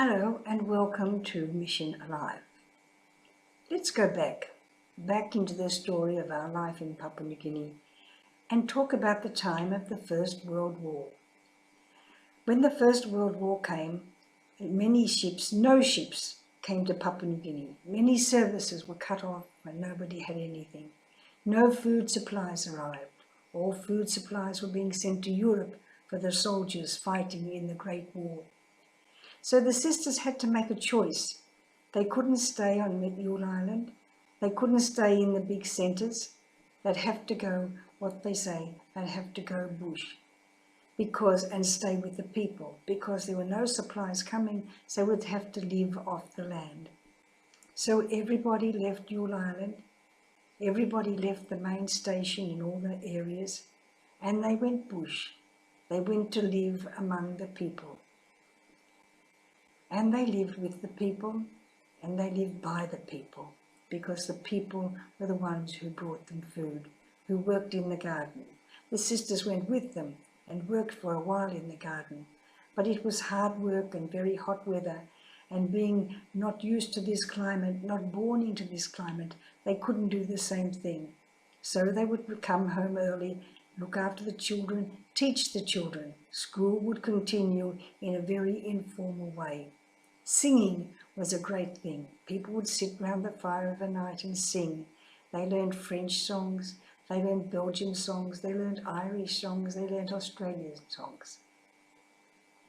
Hello and welcome to Mission Alive. Let's go back into the story of our life in Papua New Guinea and talk about the time of the First World War. When the First World War came, no ships came to Papua New Guinea. Many services were cut off and nobody had anything. No food supplies arrived. All food supplies were being sent to Europe for the soldiers fighting in the Great War. So the sisters had to make a choice. They couldn't stay on Mule Island. They couldn't stay in the big centres. They'd have to go, they'd have to go bush and stay with the people because there were no supplies coming, so they'd have to live off the land. So everybody left Mule Island. Everybody left the main station in all the areas and they went bush. They went to live among the people. And they lived with the people and they lived by the people because the people were the ones who brought them food, who worked in the garden. The sisters went with them and worked for a while in the garden, but it was hard work and very hot weather, and being not used to this climate, not born into this climate, they couldn't do the same thing. So they would come home early, look after the children, teach the children. School would continue in a very informal way. Singing was a great thing. People would sit round the fire of a night and sing. They learned French songs, they learned Belgian songs, they learned Irish songs, they learned Australian songs.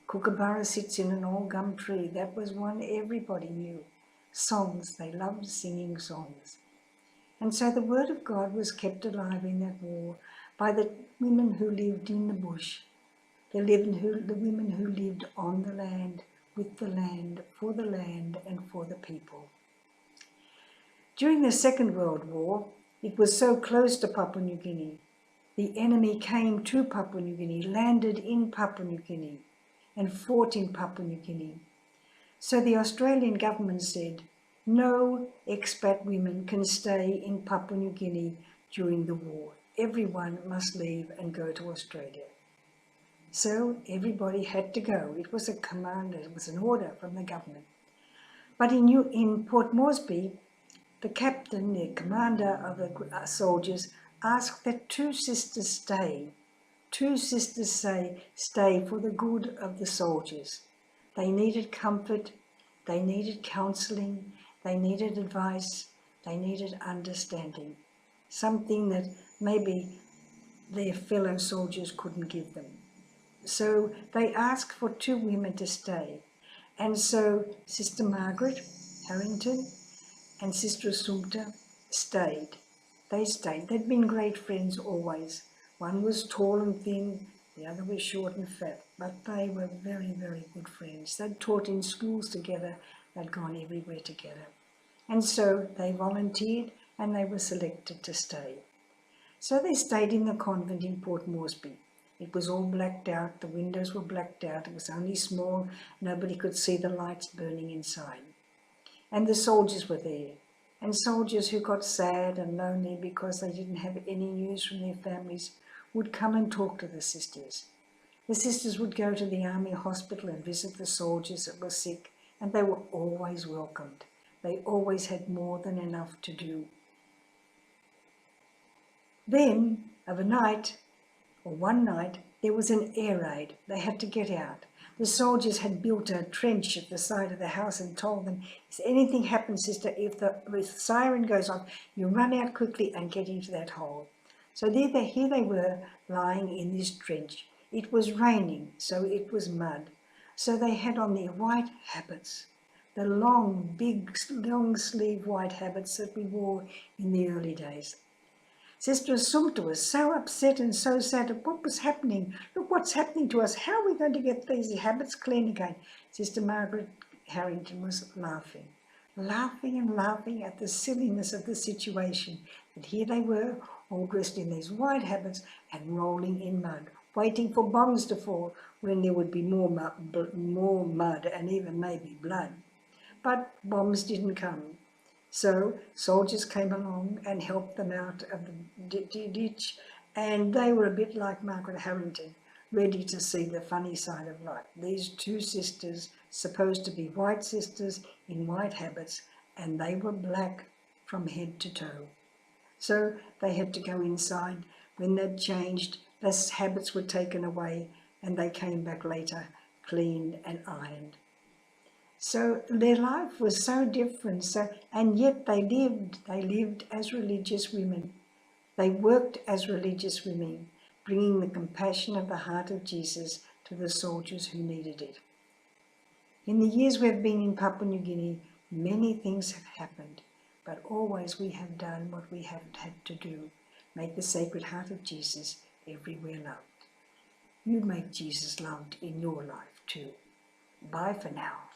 Kookaburra sits in an old gum tree. That was one everybody knew. Songs, they loved singing songs. And so the word of God was kept alive in that war by the women who lived in the bush, the women who lived on the land, with the land, and for the people. During the Second World War, it was so close to Papua New Guinea. The enemy came to Papua New Guinea, landed in Papua New Guinea, and fought in Papua New Guinea. So the Australian government said, no expat women can stay in Papua New Guinea during the war. Everyone must leave and go to Australia. So everybody had to go. It was a command, it was an order from the government. But in Port Moresby, the captain, the commander of the soldiers, asked that two sisters stay. Two sisters stay for the good of the soldiers. They needed comfort, they needed counselling, they needed advice, they needed understanding. Something that maybe their fellow soldiers couldn't give them. So they asked for two women to stay. And so Sister Margaret Harrington and Sister Assumpta stayed. They stayed. They'd been great friends always. One was tall and thin, the other was short and fat, but they were very, very good friends. They'd taught in schools together, they'd gone everywhere together. And so they volunteered and they were selected to stay. So they stayed in the convent in Port Moresby. It was all blacked out, the windows were blacked out, it was only small, nobody could see the lights burning inside. And the soldiers were there, and soldiers who got sad and lonely because they didn't have any news from their families would come and talk to the sisters. The sisters would go to the army hospital and visit the soldiers that were sick, and they were always welcomed. They always had more than enough to do. Then, one night, there was an air raid. They had to get out. The soldiers had built a trench at the side of the house and told them, if anything happens, sister, if the siren goes off, you run out quickly and get into that hole. So here they were, lying in this trench. It was raining, so it was mud. So they had on their white habits, the long sleeve white habits that we wore in the early days. Sister Assumpta was so upset and so sad at what was happening. Look what's happening to us. How are we going to get these habits clean again? Sister Margaret Harrington was laughing and laughing at the silliness of the situation. But here they were, all dressed in these white habits and rolling in mud, waiting for bombs to fall when there would be more mud and even maybe blood. But bombs didn't come. So soldiers came along and helped them out of the ditch, and they were a bit like Margaret Harrington, ready to see the funny side of life. These two sisters, supposed to be white sisters in white habits, and they were black from head to toe. So they had to go inside. When they'd changed, those habits were taken away, and they came back later, cleaned and ironed. So their life was so different, and yet they lived as religious women. They worked as religious women, bringing the compassion of the heart of Jesus to the soldiers who needed it. In the years we've been in Papua New Guinea, many things have happened, but always we have done what we have had to do, make the Sacred Heart of Jesus everywhere loved. You make Jesus loved in your life too. Bye for now.